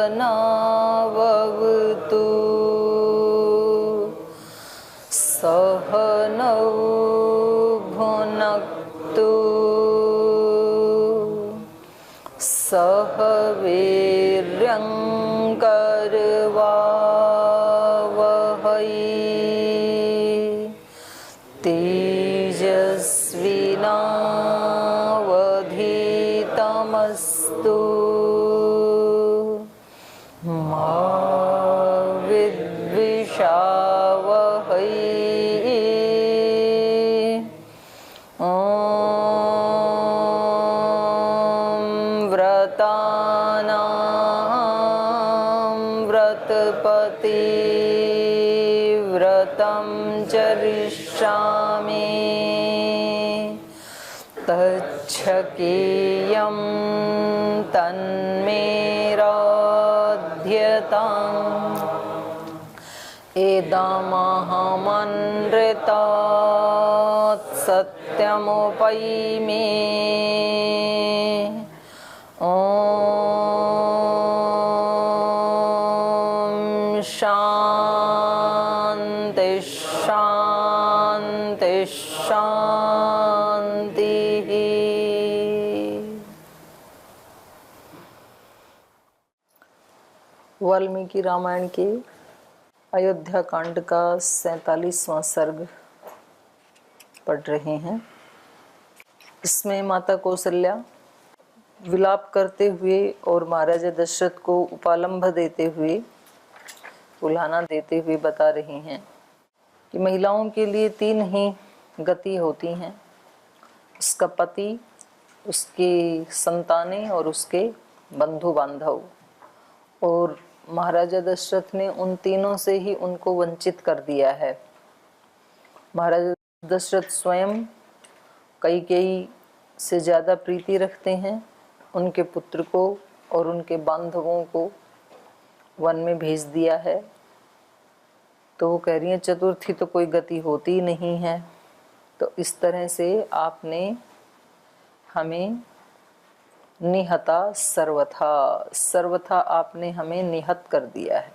सहनाववतु सहनौ भुनक्तु सह वीर्यङ्करवावहै तेजस्विनावधीतमस्तु मा विद्विषावहै। व्रतं चरिष्यामि तच्छकेयं तन्मे राध्यताम् इदमहमनृतात् सत्यमुपैमि शांति शांति शांति। वाल्मीकि रामायण के अयोध्या कांड का 47वां सर्ग पढ़ रहे हैं। इसमें माता कौशल्या विलाप करते हुए और महाराजा दशरथ को उपालंभ देते हुए, उल्हाना देते हुए बता रही हैं कि महिलाओं के लिए 3 ही गति होती हैं, उसका पति, उसकी संतानें और उसके बंधु बांधव। और महाराजा दशरथ ने उन तीनों से ही उनको वंचित कर दिया है। महाराजा दशरथ स्वयं कैकेयी से ज़्यादा प्रीति रखते हैं, उनके पुत्र को और उनके बांधवों को वन में भेज दिया है। तो वो कह रही है चतुर्थी तो कोई गति होती नहीं है। तो इस तरह से आपने हमें निहता सर्वथा आपने हमें निहत कर दिया है।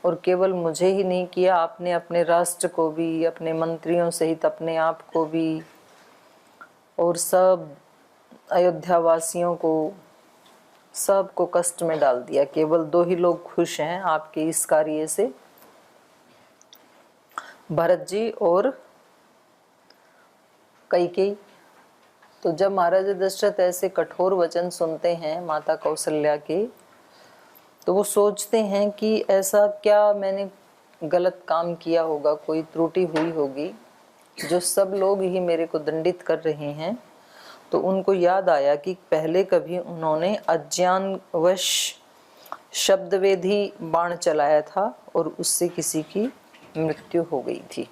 और केवल मुझे ही नहीं किया, आपने अपने राष्ट्र को भी, अपने मंत्रियों सहित अपने आप को भी और सब अयोध्या वासियों को, सबको कष्ट में डाल दिया। केवल 2 ही लोग खुश हैं आपके इस कार्य से, भरत जी और कैकेयी। तो जब महाराजा दशरथ ऐसे कठोर वचन सुनते हैं माता कौशल्या के, तो वो सोचते हैं कि ऐसा क्या मैंने गलत काम किया होगा, कोई त्रुटि हुई होगी जो सब लोग ही मेरे को दंडित कर रहे हैं। तो उनको याद आया कि पहले कभी उन्होंने अज्ञानवश शब्दवेधी बाण चलाया था और उससे किसी की मृत्यु हो गई थी।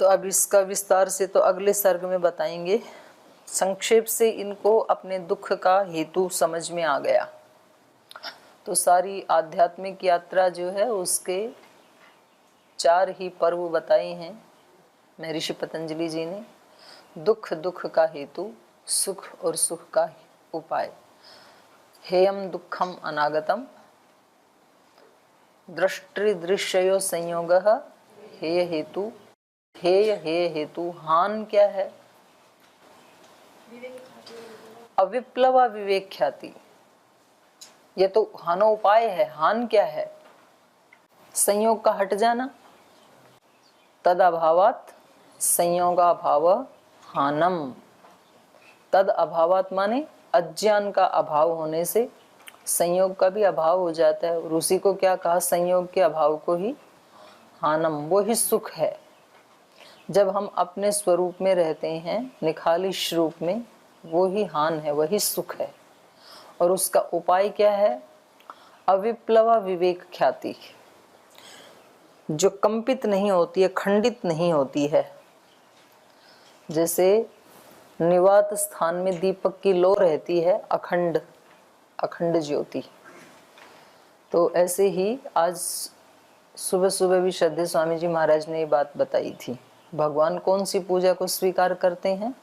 तो अब इसका विस्तार से तो अगले सर्ग में बताएंगे। संक्षेप से इनको अपने दुख का हेतु समझ में आ गया। तो सारी आध्यात्मिक यात्रा जो है उसके 4 ही पर्व बताए हैं महर्षि पतंजलि जी ने। दुख का हेतु, सुख और सुख का उपाय। हेयम दुखम अनागतम, दृष्टृदृश्यो संयोगः, हेय हेतु। हान क्या है? अविप्लव विवेक ख्याति। ये तो हानो उपाय है। हान क्या है? संयोग का हट जाना। तद अभावात संयोगाभाव हानम। तद अभावात माने अज्ञान का अभाव होने से संयोग का भी अभाव हो जाता है। और उसी को क्या कहा? संयोग के अभाव को ही हानम, वो ही सुख है। जब हम अपने स्वरूप में रहते हैं, निखालिश रूप में, वो ही हान है, वही सुख है। और उसका उपाय क्या है? अविप्लव विवेक ख्याति, जो कंपित नहीं होती है, खंडित नहीं होती है। जैसे निवात स्थान में दीपक की लौ रहती है, अखंड ज्योति। तो ऐसे ही आज सुबह सुबह भी श्रद्धेय स्वामी जी महाराज ने ये बात बताई थी। भगवान कौन सी पूजा को स्वीकार करते हैं?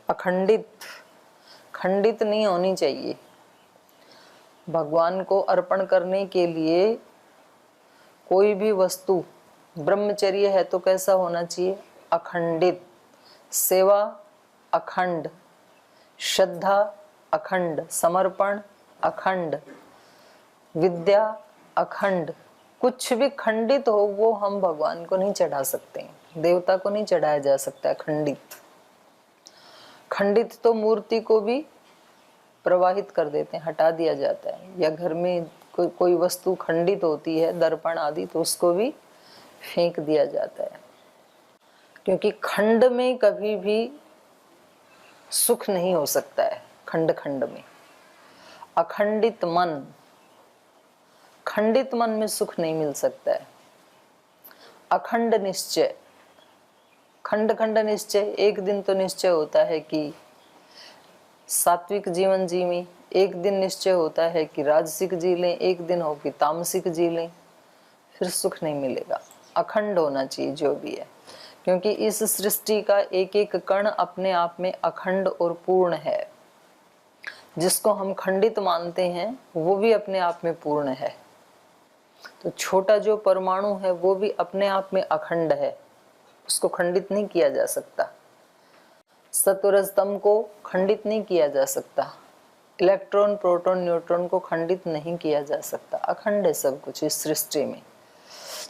अखंडित, खंडित नहीं होनी चाहिए। भगवान को अर्पण करने के लिए कोई भी वस्तु, ब्रह्मचर्य है तो कैसा होना चाहिए? अखंडित, सेवा अखंड, श्रद्धा अखंड, समर्पण अखंड, विद्या अखंड। कुछ भी खंडित हो वो हम भगवान को नहीं चढ़ा सकते हैं, देवता को नहीं चढ़ाया जा सकता है खंडित। खंडित तो मूर्ति को भी प्रवाहित कर देते हैं, हटा दिया जाता है। या घर में कोई वस्तु खंडित होती है, दर्पण आदि, तो उसको भी फेंक दिया जाता है, क्योंकि खंड में कभी भी सुख नहीं हो सकता है। खंड खंड में अखंडित मन, खंडित मन में सुख नहीं मिल सकता है। अखंड निश्चय, खंड खंड निश्चय, एक दिन तो निश्चय होता है कि सात्विक जीवन जी में, एक दिन निश्चय होता है कि राजसिक जी लें, एक दिन हो कि तामसिक जी लें, फिर सुख नहीं मिलेगा। अखंड होना चाहिए जो भी है, क्योंकि इस सृष्टि का एक एक कण अपने आप में अखंड और पूर्ण है। जिसको हम खंडित मानते हैं वो भी अपने आप में पूर्ण है। तो छोटा जो परमाणु है वो भी अपने आप में अखंड है, उसको खंडित नहीं किया जा सकता। सत्व रज तम को खंडित नहीं किया जा सकता। इलेक्ट्रॉन, प्रोटॉन, न्यूट्रॉन को खंडित नहीं किया जा सकता। अखंड है सब कुछ इस सृष्टि में।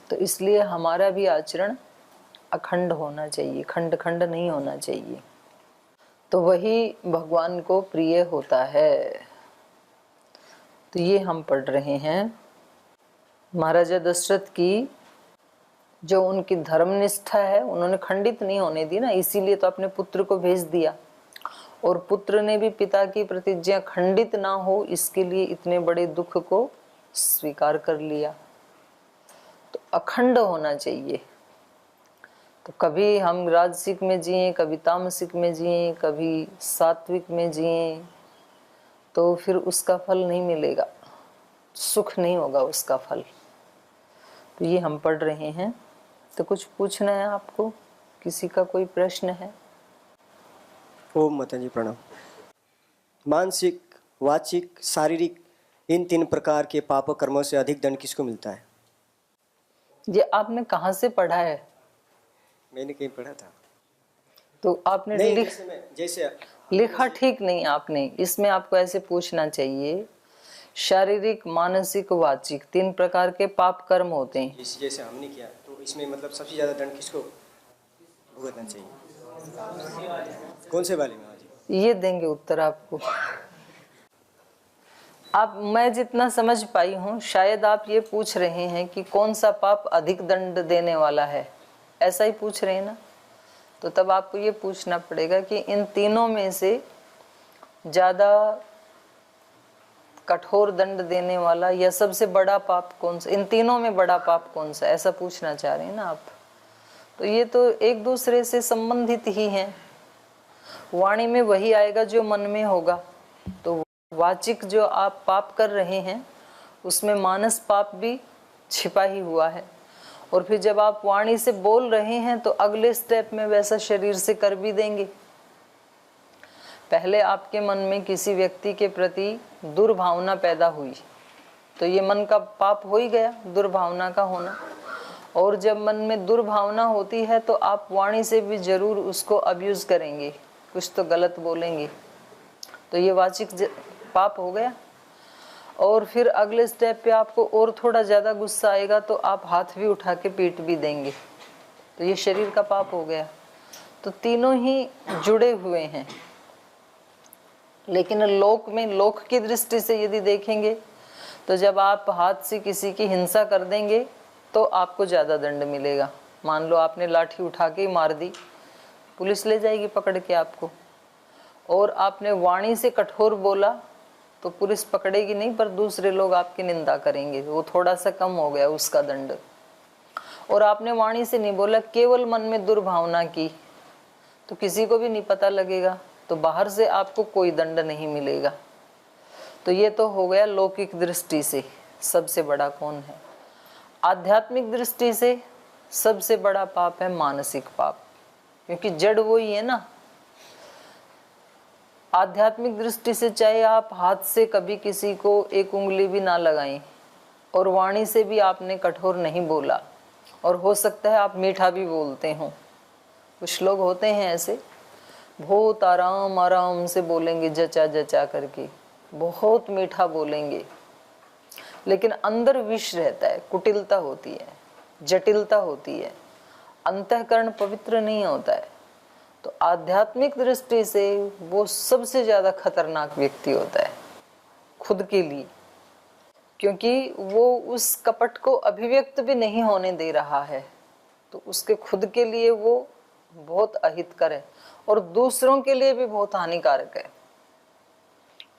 तो इसलिए हमारा भी आचरण अखंड होना चाहिए, खंड खंड नहीं होना चाहिए। तो वही भगवान को प्रिय होता है। तो ये हम पढ़ रहे हैं महाराजा दशरथ की जो उनकी धर्मनिष्ठा है, उन्होंने खंडित नहीं होने दी ना, इसीलिए तो अपने पुत्र को भेज दिया। और पुत्र ने भी पिता की प्रतिज्ञा खंडित ना हो, इसके लिए इतने बड़े दुख को स्वीकार कर लिया। तो अखंड होना चाहिए। तो कभी हम राजसिक में जिए, कभी तामसिक में जिए, कभी सात्विक में जिए, तो फिर उसका फल नहीं मिलेगा, सुख नहीं होगा उसका फल। तो ये हम पढ़ रहे हैं। तो कुछ पूछना है आपको? किसी का कोई प्रश्न है? ओम माता जी प्रणाम। मानसिक, वाचिक, शारीरिक, इन 3 प्रकार के पाप कर्मों से अधिक दंड किसको मिलता है? ये आपने कहाँ से पढ़ा है? मैंने कहीं पढ़ा था। तो आपने नहीं, जैसे लिखा ठीक नहीं आपने। इसमें आपको ऐसे पूछना चाहिए, शारीरिक, मानसिक, वाचिक 3 प्रकार के पाप कर्म होते हैं। जैसे हमने किया, तो इसमें मतलब सबसे ज्यादा दंड किसको भुगतना चाहिए? कौन से वाले में? ये देंगे उत्तर आपको। आप, मैं जितना समझ पाई हूँ, शायद आप ये पूछ रहे हैं कि कौन सा पाप अधिक दंड देने वाला है, ऐसा ही पूछ रहे हैं ना? तो तब आपको ये पूछना पड़ेगा कि इन तीनों में से ज्यादा कठोर दंड देने वाला या सबसे बड़ा पाप कौन सा, इन तीनों में बड़ा पाप कौन सा, ऐसा पूछना चाह रहे हैं ना आप? तो ये तो एक दूसरे से संबंधित ही हैं। वाणी में वही आएगा जो मन में होगा। तो वाचिक जो आप पाप कर रहे हैं उसमें मानस पाप भी छिपा ही हुआ है। और फिर जब आप वाणी से बोल रहे हैं तो अगले स्टेप में वैसा शरीर से कर भी देंगे। पहले आपके मन में किसी व्यक्ति के प्रति दुर्भावना पैदा हुई, तो ये मन का पाप हो ही गया, दुर्भावना का होना। और जब मन में दुर्भावना होती है तो आप वाणी से भी जरूर उसको अब्यूज करेंगे, कुछ तो गलत बोलेंगे, तो ये वाचिक पाप हो गया। और फिर अगले स्टेप पे आपको और थोड़ा ज़्यादा गुस्सा आएगा तो आप हाथ भी उठा के पीट भी देंगे, तो ये शरीर का पाप हो गया। तो तीनों ही जुड़े हुए हैं। लेकिन लोक में, लोक की दृष्टि से यदि देखेंगे तो जब आप हाथ से किसी की हिंसा कर देंगे तो आपको ज़्यादा दंड मिलेगा। मान लो आपने लाठी उठा के मार दी, पुलिस ले जाएगी पकड़ के आपको। और आपने वाणी से कठोर बोला तो पुलिस पकड़ेगी नहीं, पर दूसरे लोग आपकी निंदा करेंगे, वो थोड़ा सा कम हो गया उसका दंड। और आपने वाणी से नहीं बोला, केवल मन में दुर्भावना की, तो किसी को भी नहीं पता लगेगा, तो बाहर से आपको कोई दंड नहीं मिलेगा। तो ये तो हो गया लौकिक दृष्टि से सबसे बड़ा कौन है। आध्यात्मिक दृष्टि से सबसे बड़ा पाप है मानसिक पाप, क्योंकि जड़ वही है ना। आध्यात्मिक दृष्टि से चाहे आप हाथ से कभी किसी को एक उंगली भी ना लगाएं और वाणी से भी आपने कठोर नहीं बोला, और हो सकता है आप मीठा भी बोलते हो। कुछ लोग होते हैं ऐसे, बहुत आराम आराम से बोलेंगे, जचा जचा करके बहुत मीठा बोलेंगे, लेकिन अंदर विष रहता है, कुटिलता होती है, जटिलता होती है, अंतःकरण पवित्र नहीं होता है। तो आध्यात्मिक दृष्टि से वो सबसे ज्यादा खतरनाक व्यक्ति होता है खुद के लिए, क्योंकि वो उस कपट को अभिव्यक्त भी नहीं होने दे रहा है। तो उसके खुद के लिए वो बहुत अहितकर है और दूसरों के लिए भी बहुत हानिकारक है।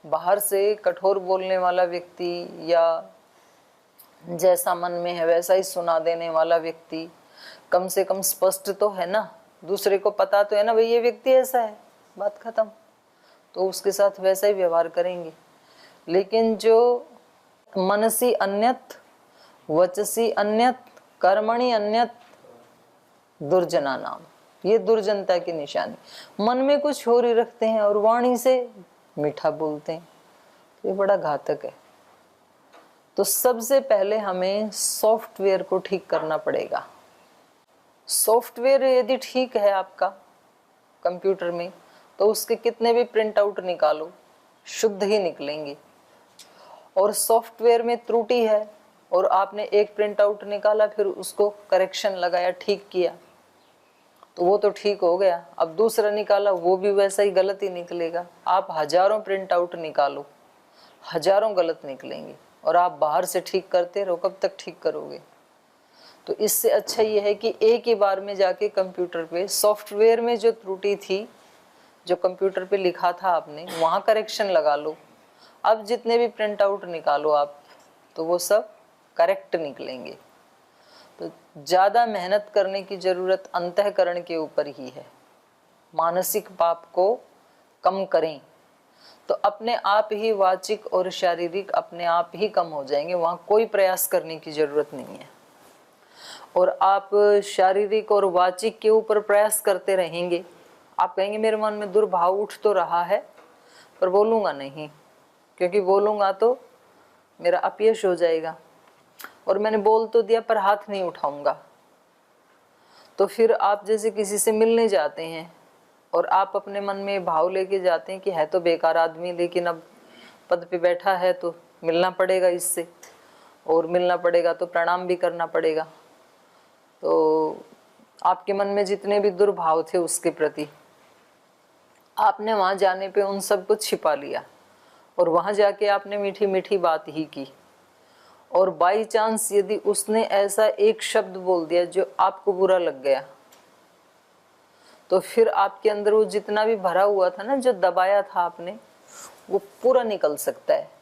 बाहर से कठोर बोलने वाला व्यक्ति या जैसा मन में है वैसा ही सुना देने वाला व्यक्ति कम से कम स्पष्ट तो है ना, दूसरे को पता तो है ना भाई ये व्यक्ति ऐसा है, बात खत्म, तो उसके साथ वैसा ही व्यवहार करेंगे। लेकिन जो मनसी अन्यत वचसी अन्यत कर्मणि अन्यत दुर्जना नाम, ये दुर्जनता की निशानी। मन में कुछ और ही रखते हैं और वाणी से मीठा बोलते हैं, ये बड़ा घातक है। तो सबसे पहले हमें सॉफ्टवेयर को ठीक करना पड़ेगा। सॉफ्टवेयर यदि ठीक है आपका कंप्यूटर में, तो उसके कितने भी प्रिंट आउट निकालो शुद्ध ही निकलेंगे। और सॉफ्टवेयर में त्रुटि है और आपने एक प्रिंट आउट निकाला, फिर उसको करेक्शन लगाया, ठीक किया, तो वो तो ठीक हो गया। अब दूसरा निकाला, वो भी वैसा ही गलत ही निकलेगा। आप हजारों प्रिंट आउट निकालो, हजारों गलत निकलेंगे, और आप बाहर से ठीक करते रहो, कब तक ठीक करोगे? तो इससे अच्छा ये है कि एक ही बार में जाके कंप्यूटर पे सॉफ्टवेयर में जो त्रुटि थी, जो कंप्यूटर पे लिखा था आपने, वहाँ करेक्शन लगा लो। अब जितने भी प्रिंट आउट निकालो आप, तो वो सब करेक्ट निकलेंगे। तो ज़्यादा मेहनत करने की ज़रूरत अंतःकरण के ऊपर ही है। मानसिक पाप को कम करें तो अपने आप ही वाचिक और शारीरिक अपने आप ही कम हो जाएंगे, वहाँ कोई प्रयास करने की ज़रूरत नहीं है। और आप शारीरिक और वाचिक के ऊपर प्रयास करते रहेंगे, आप कहेंगे मेरे मन में दुर्भाव उठ तो रहा है पर बोलूँगा नहीं, क्योंकि बोलूँगा तो मेरा अपयश हो जाएगा, और मैंने बोल तो दिया पर हाथ नहीं उठाऊंगा। तो फिर आप जैसे किसी से मिलने जाते हैं और आप अपने मन में भाव लेके जाते हैं कि है तो बेकार आदमी, लेकिन अब पद पे बैठा है तो मिलना पड़ेगा इससे, और मिलना पड़ेगा तो प्रणाम भी करना पड़ेगा। तो आपके मन में जितने भी दुर्भाव थे उसके प्रति, आपने वहां जाने पे उन सब को छिपा लिया और वहां जाके आपने मीठी मीठी बात ही की। और बाई चांस यदि उसने ऐसा एक शब्द बोल दिया जो आपको बुरा लग गया, तो फिर आपके अंदर वो जितना भी भरा हुआ था ना, जो दबाया था आपने, वो पूरा निकल सकता है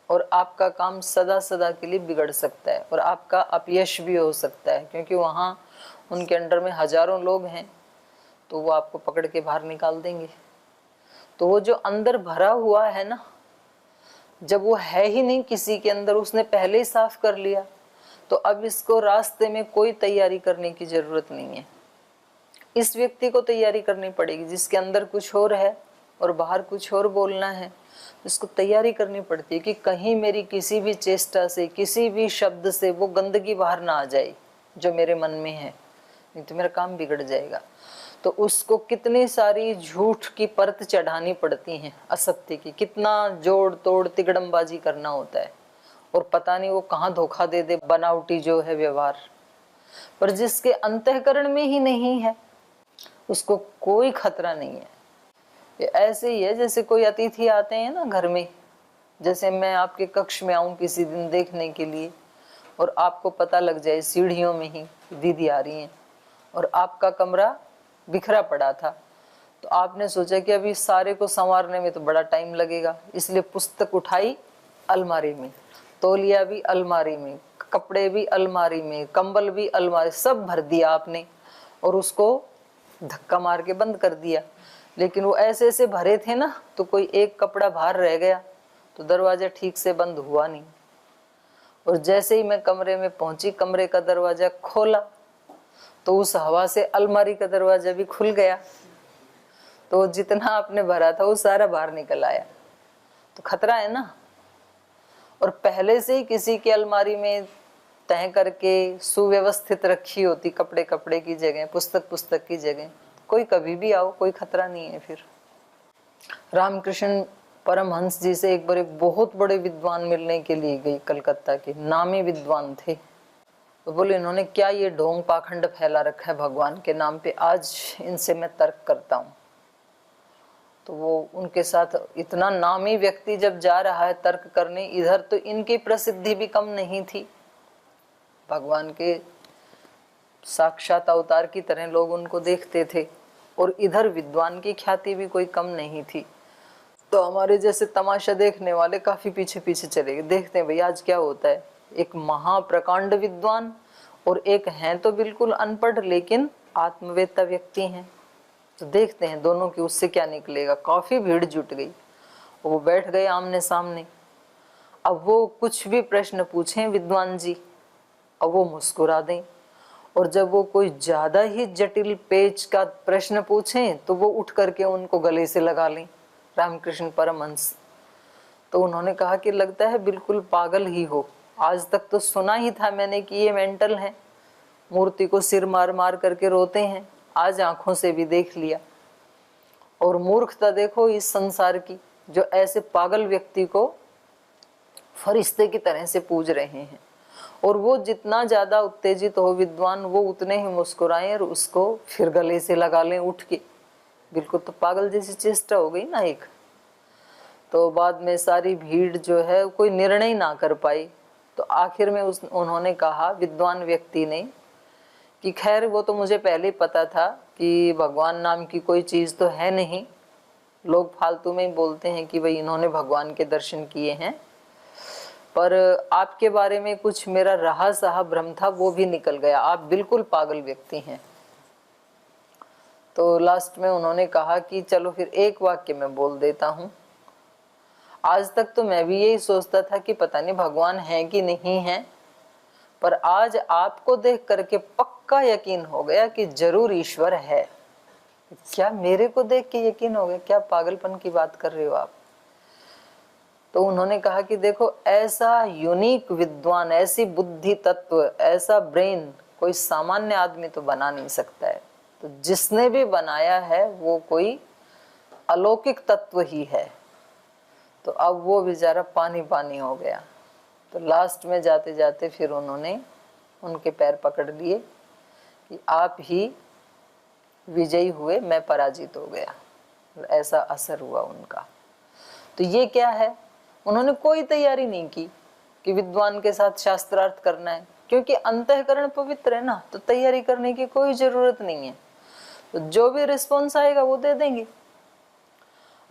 और आपका काम सदा सदा के लिए बिगड़ सकता है और आपका अपयश भी हो सकता है, क्योंकि वहाँ उनके अंडर में हजारों लोग हैं, तो वो आपको पकड़ के बाहर निकाल देंगे। तो वो जो अंदर भरा हुआ है ना, जब वो है ही नहीं किसी के अंदर, उसने पहले ही साफ कर लिया, तो अब इसको रास्ते में कोई तैयारी करने की जरूरत नहीं है। इस व्यक्ति को तैयारी करनी पड़ेगी जिसके अंदर कुछ और है और बाहर कुछ और बोलना है। इसको तैयारी करनी पड़ती है कि कहीं मेरी किसी भी चेष्टा से, किसी भी शब्द से वो गंदगी बाहर ना आ जाए जो मेरे मन में है, नहीं तो मेरा काम बिगड़ जाएगा। तो उसको कितनी सारी झूठ की परत चढ़ानी पड़ती हैं, असत्य की, कितना जोड़ तोड़ तिगड़मबाजी करना होता है, और पता नहीं वो कहाँ धोखा दे दे, बनावटी जो है व्यवहार। पर जिसके अंतःकरण में ही नहीं है उसको कोई खतरा नहीं है। ये ऐसे ही है जैसे कोई अतिथि आते हैं ना घर में, जैसे मैं आपके कक्ष में आऊं किसी दिन देखने के लिए और आपको पता लग जाए सीढ़ियों में ही दीदी आ रही हैं और आपका कमरा बिखरा पड़ा था, तो आपने सोचा कि अभी सारे को संवारने में तो बड़ा टाइम लगेगा, इसलिए पुस्तक उठाई अलमारी में, तौलिया भी अलमारी में, कपड़े भी अलमारी में, कंबल भी अलमारी, सब भर दिया आपने और उसको धक्का मार के बंद कर दिया। लेकिन वो ऐसे ऐसे भरे थे ना, तो कोई एक कपड़ा बाहर रह गया तो दरवाजा ठीक से बंद हुआ नहीं। और जैसे ही मैं कमरे में पहुंची, कमरे का दरवाजा खोला तो उस हवा से अलमारी का दरवाजा भी खुल गया। तो जितना आपने भरा था वो सारा बाहर निकल आया, तो खतरा है ना। और पहले से ही किसी की अलमारी में तय करके सुव्यवस्थित रखी होती, कपड़े कपड़े की जगह, पुस्तक पुस्तक की जगह, कोई कभी भी आओ, कोई खतरा नहीं है। फिर रामकृष्ण परमहंस जी से एक बार एक बहुत बड़े विद्वान मिलने के लिए गई, कलकत्ता के नामी विद्वान थे। तो बोले इन्होंने क्या ये ढोंग पाखंड फैला रखा है भगवान के नाम पे, आज इनसे मैं तर्क करता हूँ। तो वो उनके साथ इतना नामी व्यक्ति जब जा रहा है तर्क करने, इधर तो इनकी प्रसिद्धि भी कम नहीं थी, भगवान के साक्षात अवतार की तरह लोग उनको देखते थे, और इधर विद्वान की ख्याति भी कोई कम नहीं थी। तो हमारे जैसे तमाशा देखने वाले काफी पीछे पीछे चले गए, देखते हैं भाई आज क्या होता है। एक महाप्रकांड विद्वान और एक हैं तो बिल्कुल अनपढ़ लेकिन आत्मवेत्ता व्यक्ति हैं, तो देखते हैं दोनों की उससे क्या निकलेगा। काफी भीड़ जुट गई, वो बैठ गए आमने सामने। अब वो कुछ भी प्रश्न पूछें विद्वान जी, अब वो मुस्कुरा दें, और जब वो कोई ज्यादा ही जटिल पेच का प्रश्न पूछें तो वो उठ करके उनको गले से लगा लें, रामकृष्ण परमहंस। तो उन्होंने कहा कि लगता है बिल्कुल पागल ही हो, आज तक तो सुना ही था मैंने कि ये मेंटल है, मूर्ति को सिर मार मार करके रोते हैं, आज आंखों से भी देख लिया। और मूर्खता देखो इस संसार की, जो ऐसे पागल व्यक्ति को फरिश्ते की तरह से पूज रहे हैं। और वो जितना ज्यादा उत्तेजित हो विद्वान, वो उतने ही मुस्कुराएं और उसको फिर गले से लगा लें उठ के, बिल्कुल तो पागल जैसी चेष्टा हो गई ना एक। तो बाद में सारी भीड़ जो है कोई निर्णय ना कर पाई, तो आखिर में उन्होंने कहा विद्वान व्यक्ति ने कि खैर वो तो मुझे पहले ही पता था कि भगवान नाम की कोई चीज तो है नहीं, लोग फालतू में ही बोलते हैं कि भाई इन्होंने भगवान के दर्शन किए हैं, पर आपके बारे में कुछ मेरा रहा सहा भ्रम था वो भी निकल गया, आप बिल्कुल पागल व्यक्ति हैं। तो लास्ट में उन्होंने कहा कि चलो फिर एक वाक्य मैं बोल देता हूँ, आज तक तो मैं भी यही सोचता था कि पता नहीं भगवान है कि नहीं है, पर आज आपको देख करके पक्का यकीन हो गया कि जरूर ईश्वर है। क्या मेरे को देख के यकीन हो गया? क्या पागलपन की बात कर रहे हो आप? तो उन्होंने कहा कि देखो ऐसा यूनिक विद्वान, ऐसी बुद्धि तत्व, ऐसा ब्रेन कोई सामान्य आदमी तो बना नहीं सकता है, तो जिसने भी बनाया है वो कोई अलौकिक तत्व ही है। तो अब वो बेचारा पानी पानी हो गया। तो लास्ट में जाते जाते फिर उन्होंने उनके पैर पकड़ लिए कि आप ही विजयी हुए, मैं पराजित हो गया, ऐसा असर हुआ उनका। तो ये क्या है, उन्होंने कोई तैयारी नहीं की कि विद्वान के साथ शास्त्रार्थ करना है, क्योंकि अंतःकरण पवित्र है ना, तो तैयारी करने की कोई जरूरत नहीं है। तो जो भी रिस्पॉन्स आएगा वो दे देंगे,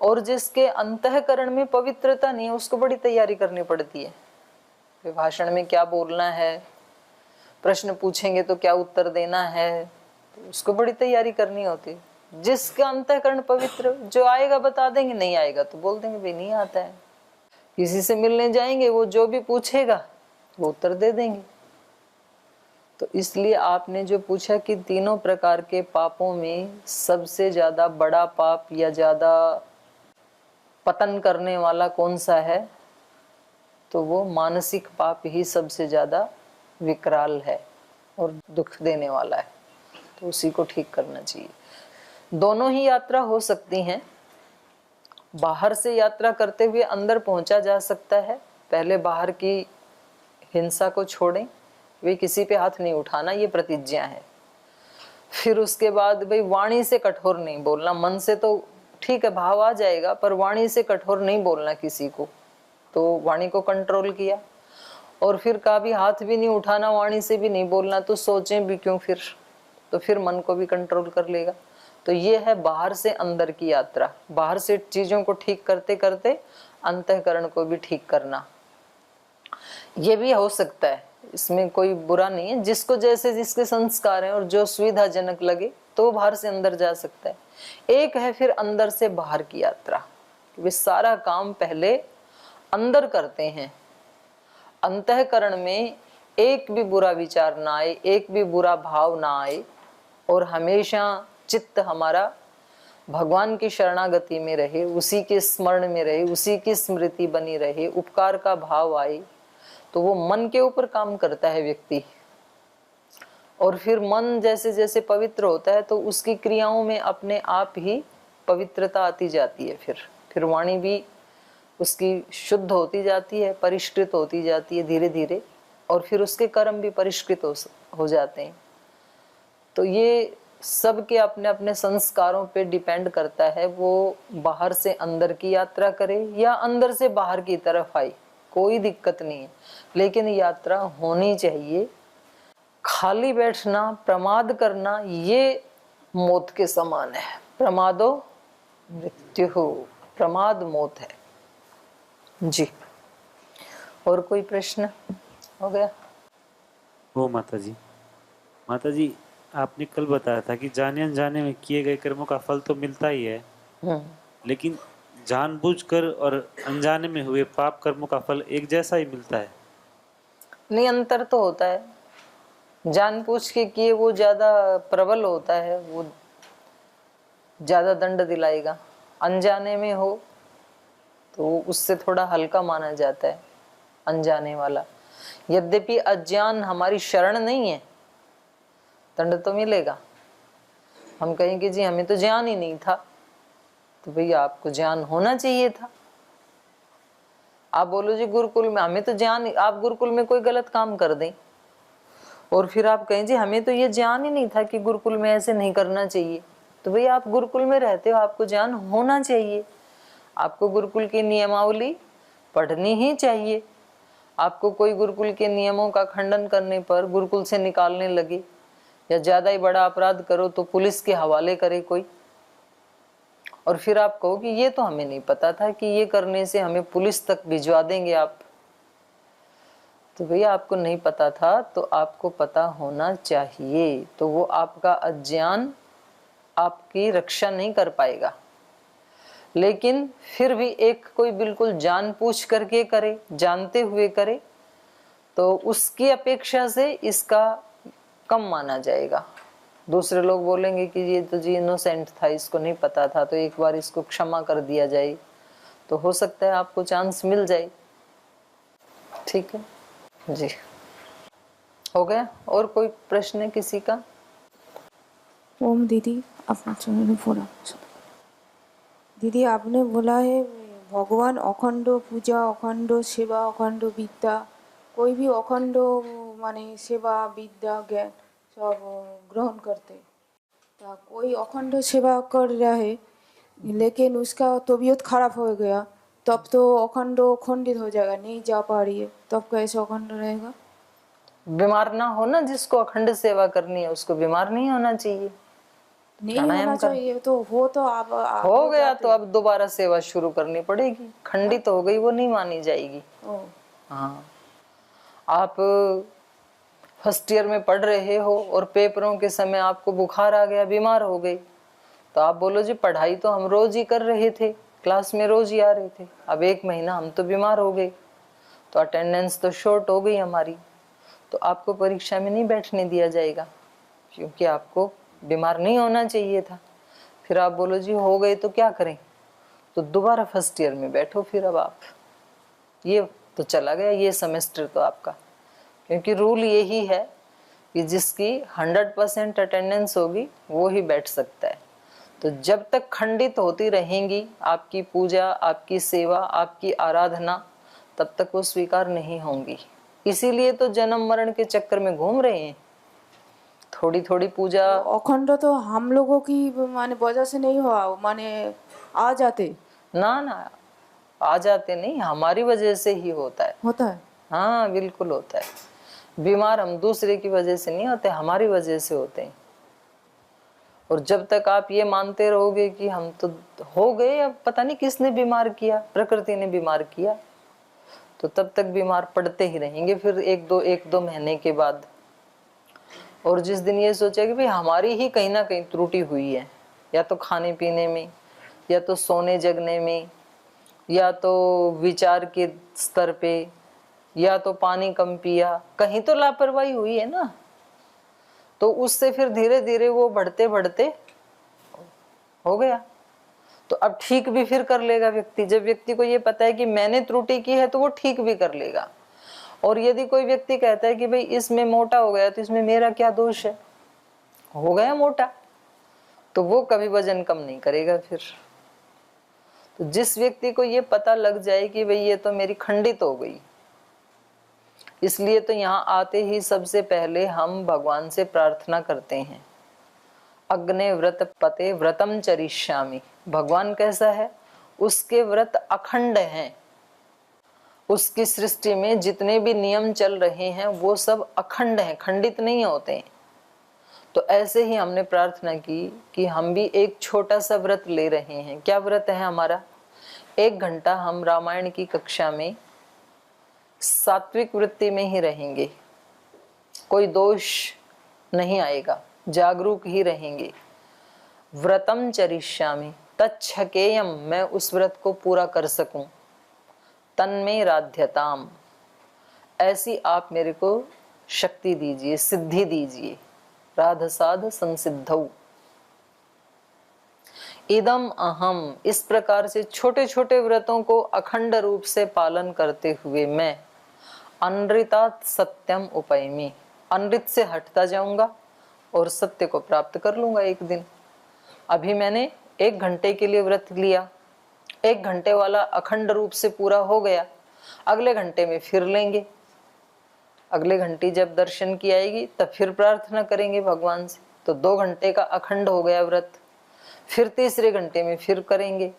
और जिसके अंतःकरण में पवित्रता नहीं है उसको बड़ी तैयारी करनी पड़ती है। भाषण में क्या बोलना है, प्रश्न पूछेंगे तो क्या उत्तर देना है, तो उसको बड़ी तैयारी करनी होती है। जिसका अंतःकरण पवित्र, जो आएगा बता देंगे, नहीं आएगा तो बोल देंगे भाई नहीं आता है। किसी से मिलने जाएंगे, वो जो भी पूछेगा वो उत्तर दे देंगे। तो इसलिए आपने जो पूछा कि तीनों प्रकार के पापों में सबसे ज्यादा बड़ा पाप या ज्यादा पतन करने वाला कौन सा है, तो वो मानसिक पाप ही सबसे ज्यादा विकराल है और दुख देने वाला है, तो उसी को ठीक करना चाहिए। दोनों ही यात्रा हो सकती हैं, बाहर से यात्रा करते हुए अंदर पहुंचा जा सकता है। पहले बाहर की हिंसा को छोड़ें, वे किसी पे हाथ नहीं उठाना, ये प्रतिज्ञा है। फिर उसके बाद भाई वाणी से कठोर नहीं बोलना, मन से तो ठीक है भाव आ जाएगा, पर वाणी से कठोर नहीं बोलना किसी को, तो वाणी को कंट्रोल किया। और फिर कभी हाथ भी नहीं उठाना, वाणी से भी नहीं बोलना, तो सोचें भी क्यों फिर, तो फिर मन को भी कंट्रोल कर लेगा। तो ये है बाहर से अंदर की यात्रा, बाहर से चीजों को ठीक करते करते अंतःकरण को भी ठीक करना, ये भी हो सकता है, इसमें कोई बुरा नहीं है। जिसको जैसे जिसके संस्कार हैं और जो सुविधाजनक लगे तो वो बाहर से अंदर जा सकता है। एक है फिर अंदर से बाहर की यात्रा, वे सारा काम पहले अंदर करते हैं, अंतःकरण में एक भी बुरा विचार ना आए, एक भी बुरा भाव ना आए, और हमेशा चित्त हमारा भगवान की शरणागति में रहे, उसी के स्मरण में रहे, उसी की स्मृति बनी रहे, उपकार का भाव आए, तो वो मन के ऊपर काम करता है व्यक्ति। और फिर मन जैसे जैसे पवित्र होता है तो उसकी क्रियाओं में अपने आप ही पवित्रता आती जाती है। फिर वाणी भी उसकी शुद्ध होती जाती है, परिष्कृत होती जाती है धीरे धीरे, और फिर उसके कर्म भी परिष्कृत हो जाते हैं। तो ये सब के अपने अपने संस्कारों पे डिपेंड करता है, वो बाहर से अंदर की यात्रा करे या अंदर से बाहर की तरफ आए, कोई दिक्कत नहीं है, लेकिन यात्रा होनी चाहिए। खाली बैठना, प्रमाद करना, ये मौत के समान है। प्रमादो मृत्यु, प्रमाद मौत है जी। और कोई प्रश्न हो गया? हो माता जी। माता जी, आपने कल बताया था कि जाने अनजाने में किए गए कर्मों का फल तो मिलता ही है, लेकिन जानबूझकर और अनजाने में हुए पाप कर्मों का फल एक जैसा ही मिलता है। नहीं, अंतर तो होता है। जानबूझ के किए वो ज्यादा प्रबल होता है, वो ज्यादा दंड दिलाएगा। अनजाने में हो तो उससे थोड़ा हल्का माना जाता है अनजाने वाला। यद्यपि अज्ञान हमारी शरण नहीं है, दंड तो मिलेगा। हम कहेंगे जी हमें तो ज्ञान ही नहीं था, तो भैया आपको ज्ञान होना चाहिए था। आप बोलो जी गुरुकुल में हमें तो ज्ञान, आप गुरुकुल में कोई गलत काम कर दें और फिर आप कहें जी हमें तो ये ज्ञान ही नहीं था कि गुरुकुल में ऐसे नहीं करना चाहिए, तो भैया आप गुरुकुल में रहते हो, आपको ज्ञान होना चाहिए। आपको गुरुकुल की नियमावली पढ़नी ही चाहिए। आपको कोई गुरुकुल के नियमों का खंडन करने पर गुरुकुल से निकालने लगे या ज्यादा ही बड़ा अपराध करो तो पुलिस के हवाले करे कोई, और फिर आप कहो कि ये तो हमें नहीं पता था कि ये करने से हमें पुलिस तक भिजवा देंगे आप, तो भैया आपको नहीं पता था तो आपको पता होना चाहिए। तो वो आपका अज्ञान आपकी रक्षा नहीं कर पाएगा। लेकिन फिर भी एक कोई बिल्कुल जानबूझ करके करे, जानते हुए करे, तो उसकी अपेक्षा से इसका कम माना जाएगा। दूसरे लोग बोलेंगे कि ये तो जी इनोसेंट था, इसको नहीं पता था, तो एक बार इसको क्षमा कर दिया जाए, तो हो सकता है आपको चांस मिल जाए। ठीक है जी, हो गया? और कोई प्रश्न है किसी का? ओम दीदी, अपना चैनल पूरा दीदी, आपने बोला है भगवान अखंड पूजा, अखंड सेवा, अखंड विद्या, कोई भी अखंड माने सेवा विद्या ज्ञान सब ग्रहण करते। तो कोई अखंड सेवा कर रहा है लेकिन उसका तबीयत खराब हो गया, तब तो अखंड खंडित हो जाएगा, नहीं जा पा रही है, तब कैसे अखंड रहेगा? बीमार ना हो ना, जिसको अखंड सेवा करनी है उसको बीमार नहीं होना चाहिए, नहीं होना चाहिए। तो वो तो आप हो गया तो अब दोबारा सेवा शुरू करनी पड़ेगी। खंडित हो गई वो नहीं मानी जाएगी। हाँ, आप फर्स्ट ईयर में पढ़ रहे हो और पेपरों के समय आपको बुखार आ गया, बीमार हो गई, तो आप बोलो जी पढ़ाई तो हम रोज ही कर रहे थे, क्लास में रोज ही आ रहे थे, अब 1 महीना हम तो बीमार हो गए, तो अटेंडेंस तो शॉर्ट हो गई हमारी, तो आपको परीक्षा में नहीं बैठने दिया जाएगा क्योंकि आपको बीमार नहीं होना चाहिए था। फिर आप बोलो जी हो गए तो क्या करें, तो दोबारा फर्स्ट ईयर में बैठो। फिर अब आप, ये तो चला गया ये सेमेस्टर तो आपका, क्योंकि रूल यही है कि जिसकी 100% अटेंडेंस होगी वो ही बैठ सकता है। तो जब तक खंडित होती रहेंगी आपकी पूजा, आपकी सेवा, आपकी आराधना, तब तक वो स्वीकार नहीं होंगी। इसीलिए तो जन्म मरण के चक्कर में घूम रहे हैं। थोड़ी थोड़ी पूजा, अखंड तो हम लोगों की माने वजह से नहीं हुआ, माने आ जाते ना ना आ जाते नहीं, हमारी वजह से ही होता है। हाँ बिल्कुल होता है। बीमार हम दूसरे की वजह से नहीं होते, हमारी वजह से होते हैं। और जब तक आप ये मानते रहोगे कि हम तो हो गए, अब पता नहीं किसने बीमार किया, प्रकृति ने बीमार किया, तो तब तक बीमार पड़ते ही रहेंगे फिर एक दो महीने के बाद। और जिस दिन ये सोचा कि भाई हमारी ही कहीं ना कहीं त्रुटि हुई है, या तो खाने पीने में, या तो सोने जगने में, या तो विचार के स्तर पे, या तो पानी कम पिया, कहीं तो लापरवाही हुई है ना, तो उससे फिर धीरे धीरे वो बढ़ते बढ़ते हो गया। तो अब ठीक भी फिर कर लेगा व्यक्ति। जब व्यक्ति को ये पता है कि मैंने त्रुटि की है तो वो ठीक भी कर लेगा। और यदि कोई व्यक्ति कहता है कि भाई इसमें मोटा हो गया तो इसमें मेरा क्या दोष है, हो गया मोटा, तो वो कभी वजन कम नहीं करेगा फिर। तो जिस व्यक्ति को ये पता लग जाए कि भाई ये तो मेरी खंडित हो गई, इसलिए तो यहाँ आते ही सबसे पहले हम भगवान से प्रार्थना करते हैं, अग्ने व्रत पते व्रतम चरिष्यामि। भगवान कैसा है, उसके व्रत अखंड हैं। उसकी सृष्टि में जितने भी नियम चल रहे हैं वो सब अखंड हैं, खंडित नहीं होते हैं। तो ऐसे ही हमने प्रार्थना की कि हम भी एक छोटा सा व्रत ले रहे हैं। क्या व्रत है हमारा? 1 घंटा हम रामायण की कक्षा में सात्विक वृत्ति में ही रहेंगे, कोई दोष नहीं आएगा, जागरूक ही रहेंगे। व्रतम चरिष्यामि तच्छकेयम, मैं उस व्रत को पूरा कर सकूं। तन्मे राध्यताम, ऐसी आप मेरे को शक्ति दीजिए, सिद्धि दीजिए। राध साध संसिद्धौ इदम अहम, इस प्रकार से छोटे छोटे व्रतों को अखंड रूप से पालन करते हुए मैं अनृतात् सत्यम उपैमि, अनृत से हटता जाऊंगा और सत्य को प्राप्त कर लूंगा एक दिन। अभी मैंने 1 घंटे के लिए व्रत लिया, 1 घंटे वाला अखंड रूप से पूरा हो गया, अगले घंटे में फिर लेंगे। अगले घंटे जब दर्शन की आएगी तब फिर प्रार्थना करेंगे भगवान से, तो 2 घंटे का अखंड हो गया व्रत। फिर तीसरे घंटे में फिर करेंगे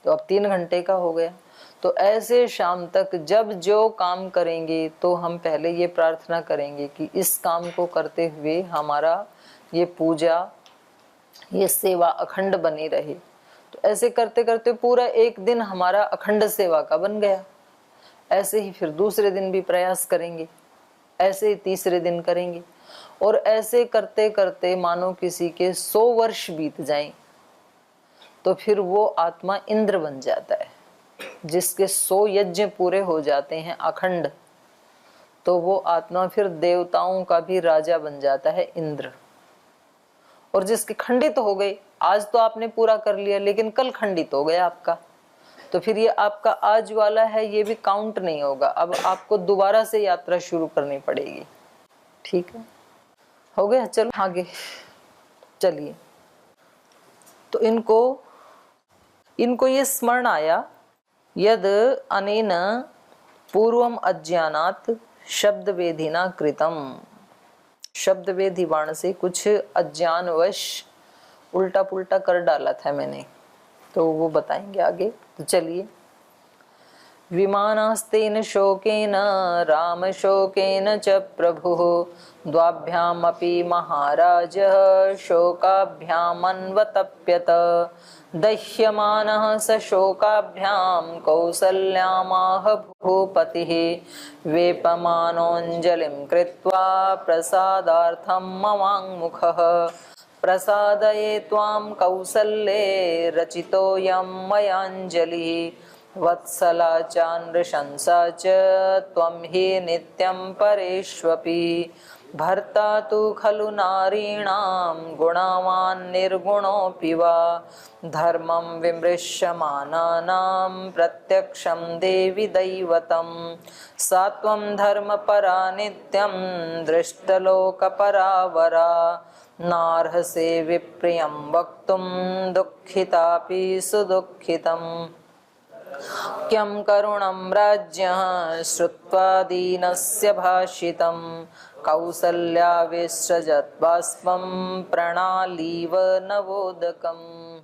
तो अब 3 घंटे का हो गया। तो ऐसे शाम तक जब जो काम करेंगे तो हम पहले ये प्रार्थना करेंगे कि इस काम को करते हुए हमारा ये पूजा, ये सेवा अखंड बनी रहे। तो ऐसे करते करते पूरा एक दिन हमारा अखंड सेवा का बन गया। ऐसे ही फिर दूसरे दिन भी प्रयास करेंगे, ऐसे ही तीसरे दिन करेंगे, और ऐसे करते करते मानो किसी के 100 वर्ष बीत जाएं तो फिर वो आत्मा इंद्र बन जाता है। जिसके 100 यज्ञ पूरे हो जाते हैं अखंड, तो वो आत्मा फिर देवताओं का भी राजा बन जाता है, इंद्र। और जिसके खंडित हो गए, आज तो आपने पूरा कर लिया लेकिन कल खंडित हो गया आपका, तो फिर ये आपका आज वाला है ये भी काउंट नहीं होगा। अब आपको दोबारा से यात्रा शुरू करनी पड़ेगी। ठीक है, हो गया, चलो आगे चलिए। तो इनको ये स्मरण आया, यद अनेन पूर्वम अज्ञानात् शब्द वेधिना कृतम। शब्द वेधी बाण से कुछ अज्ञानवश उल्टा पुल्टा कर डाला था मैंने, तो वो बताएंगे आगे। तो चलिए, विमानास्तेन शोकेन राम शोकेन च प्रभुः द्वाभ्यामपि महाराजः शोकाभ्यामन्वतप्यत दह्यमानः स शोकाभ्यां कौसल्यामाह भूपतिः वेपमानोऽञ्जलिं कृत्वा प्रसादार्थं ममाङ्मुखः प्रसादये त्वां कौसल्ये रचितोऽयं मयाञ्जलिः वत्सला च नृशंसा च त्वं हि नित्यं परेष्वपि भर्ता तु खलु नारीणां गुणवान् निर्गुणोऽपि वा धर्मं विमृश्यमानानां प्रत्यक्षं देवि दैवतं सा त्वं धर्मपरा नित्यं दृष्टलोकपरा वरा नार्हसे विप्रियं वक्तुं दुःखितापि सुदुःखितम् क्यं करुणं राज्ञः श्रुत्वा दीनस्य भाषितं कौसल्या विसृजत् बाष्पं प्रणालीव नवोदकम्।